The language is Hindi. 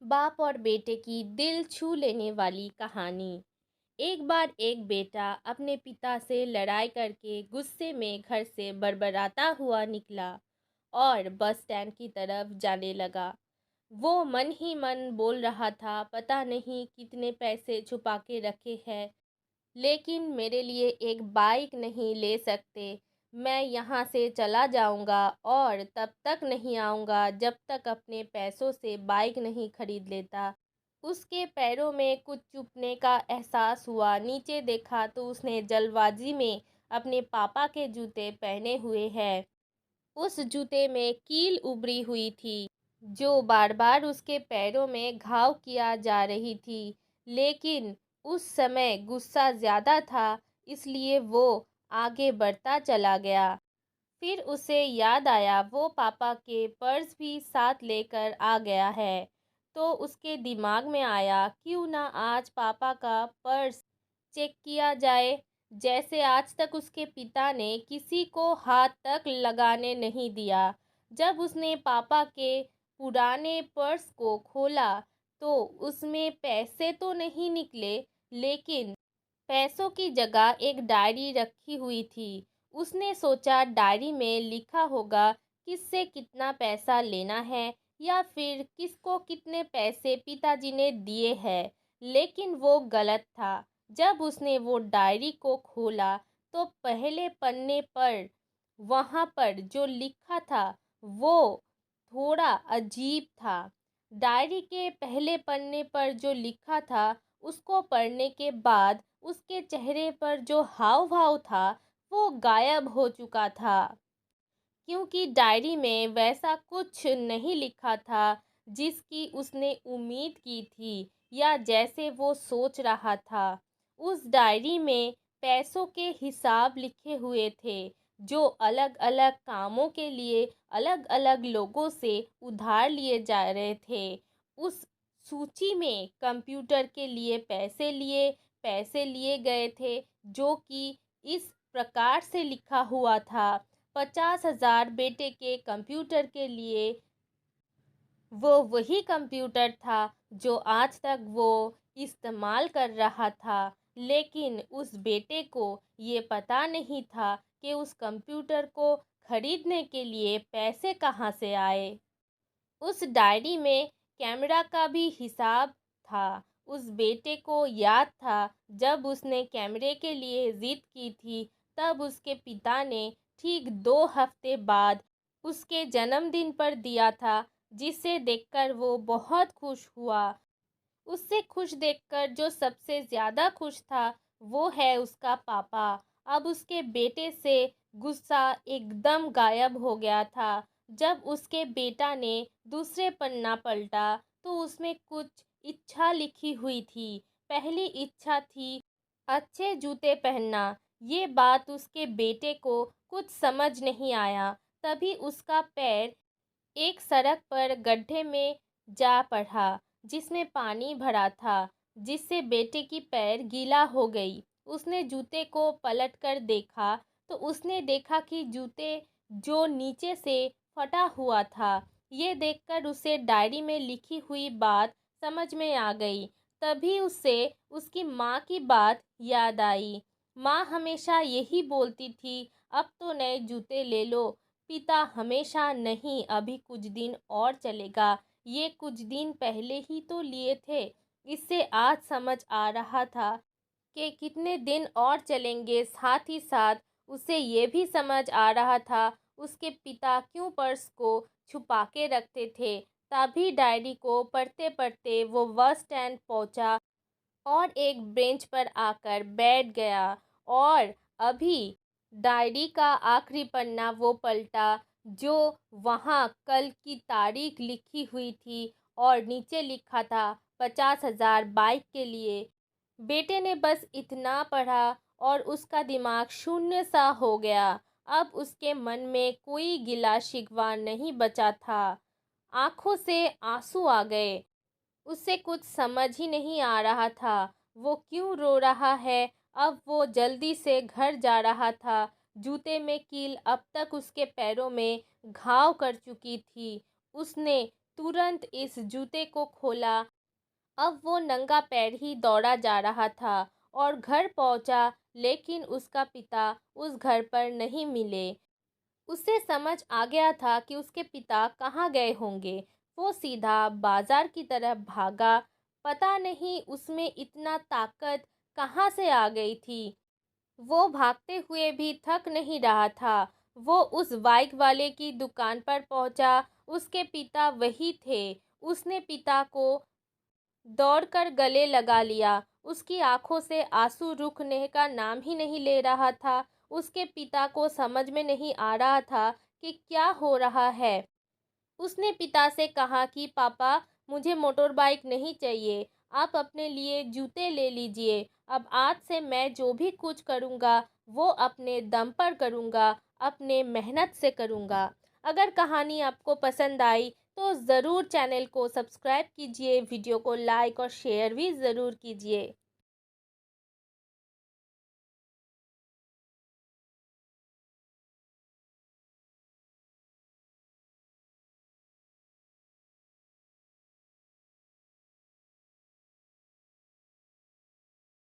बाप और बेटे की दिल छू लेने वाली कहानी। एक बार एक बेटा अपने पिता से लड़ाई करके गुस्से में घर से बड़बड़ाता हुआ निकला और बस स्टैंड की तरफ जाने लगा। वो मन ही मन बोल रहा था, पता नहीं कितने पैसे छुपा के रखे हैं, लेकिन मेरे लिए एक बाइक नहीं ले सकते। मैं यहाँ से चला जाऊँगा और तब तक नहीं आऊँगा जब तक अपने पैसों से बाइक नहीं खरीद लेता। उसके पैरों में कुछ चुभने का एहसास हुआ। नीचे देखा तो उसने जल्दबाजी में अपने पापा के जूते पहने हुए हैं। उस जूते में कील उभरी हुई थी, जो बार-बार उसके पैरों में घाव किया जा रही थी। लेकिन उस समय गुस्सा ज़्यादा था, इसलिए वो आगे बढ़ता चला गया। फिर उसे याद आया वो पापा के पर्स भी साथ लेकर आ गया है। तो उसके दिमाग में आया, क्यों ना आज पापा का पर्स चेक किया जाए। जैसे आज तक उसके पिता ने किसी को हाथ तक लगाने नहीं दिया। जब उसने पापा के पुराने पर्स को खोला तो उसमें पैसे तो नहीं निकले, लेकिन पैसों की जगह एक डायरी रखी हुई थी। उसने सोचा डायरी में लिखा होगा किससे कितना पैसा लेना है या फिर किसको कितने पैसे पिताजी ने दिए हैं। लेकिन वो गलत था। जब उसने वो डायरी को खोला तो पहले पन्ने पर वहाँ पर जो लिखा था वो थोड़ा अजीब था। डायरी के पहले पन्ने पर जो लिखा था उसको पढ़ने के बाद उसके चेहरे पर जो हाव भाव था वो गायब हो चुका था, क्योंकि डायरी में वैसा कुछ नहीं लिखा था जिसकी उसने उम्मीद की थी या जैसे वो सोच रहा था। उस डायरी में पैसों के हिसाब लिखे हुए थे, जो अलग-अलग कामों के लिए अलग-अलग लोगों से उधार लिए जा रहे थे। उस सूची में कंप्यूटर के लिए पैसे लिए गए थे, जो कि इस प्रकार से लिखा हुआ था, 50,000 बेटे के कंप्यूटर के लिए। वो वही कंप्यूटर था जो आज तक वो इस्तेमाल कर रहा था, लेकिन उस बेटे को ये पता नहीं था कि उस कंप्यूटर को खरीदने के लिए पैसे कहाँ से आए। उस डायरी में कैमरा का भी हिसाब था। उस बेटे को याद था, जब उसने कैमरे के लिए ज़िद की थी तब उसके पिता ने ठीक 2 हफ्ते बाद उसके जन्मदिन पर दिया था, जिसे देखकर वो बहुत खुश हुआ। उससे खुश देखकर जो सबसे ज़्यादा खुश था वो है उसका पापा। अब उसके बेटे से गुस्सा एकदम गायब हो गया था। जब उसके बेटा ने दूसरे पन्ना पलटा तो उसमें कुछ इच्छा लिखी हुई थी। पहली इच्छा थी अच्छे जूते पहनना। ये बात उसके बेटे को कुछ समझ नहीं आया। तभी उसका पैर एक सड़क पर गड्ढे में जा पड़ा, जिसमें पानी भरा था, जिससे बेटे की पैर गीला हो गई। उसने जूते को पलटकर देखा तो उसने देखा कि जूते जो नीचे से फटा हुआ था। ये देखकर उसे डायरी में लिखी हुई बात समझ में आ गई। तभी उसे उसकी माँ की बात याद आई। माँ हमेशा यही बोलती थी, अब तो नए जूते ले लो। पिता हमेशा, नहीं अभी कुछ दिन और चलेगा, ये कुछ दिन पहले ही तो लिए थे। इससे आज समझ आ रहा था कि कितने दिन और चलेंगे। साथ ही साथ उसे ये भी समझ आ रहा था उसके पिता क्यों पर्स को छुपा के रखते थे। तभी डायरी को पढ़ते पढ़ते वो बस स्टैंड पहुंचा और एक बेंच पर आकर बैठ गया। और अभी डायरी का आखिरी पन्ना वो पलटा, जो वहाँ कल की तारीख लिखी हुई थी और नीचे लिखा था 50,000 बाइक के लिए। बेटे ने बस इतना पढ़ा और उसका दिमाग शून्य सा हो गया। अब उसके मन में कोई गिला शिकवा नहीं बचा था। आंखों से आंसू आ गए। उसे कुछ समझ ही नहीं आ रहा था वो क्यों रो रहा है। अब वो जल्दी से घर जा रहा था। जूते में कील अब तक उसके पैरों में घाव कर चुकी थी। उसने तुरंत इस जूते को खोला। अब वो नंगा पैर ही दौड़ा जा रहा था और घर पहुंचा, लेकिन उसका पिता उस घर पर नहीं मिले। उसे समझ आ गया था कि उसके पिता कहाँ गए होंगे। वो सीधा बाजार की तरफ भागा। पता नहीं उसमें इतना ताकत कहाँ से आ गई थी। वो भागते हुए भी थक नहीं रहा था। वो उस बाइक वाले की दुकान पर पहुंचा। उसके पिता वही थे। उसने पिता को दौड़कर गले लगा लिया। उसकी आंखों से आंसू रुकने का नाम ही नहीं ले रहा था। उसके पिता को समझ में नहीं आ रहा था कि क्या हो रहा है। उसने पिता से कहा कि पापा, मुझे मोटर बाइक नहीं चाहिए। आप अपने लिए जूते ले लीजिए। अब आज से मैं जो भी कुछ करूँगा वो अपने दम पर करूँगा, अपने मेहनत से करूँगा। अगर कहानी आपको पसंद आई तो ज़रूर चैनल को सब्सक्राइब कीजिए, वीडियो को लाइक और शेयर भी ज़रूर कीजिए।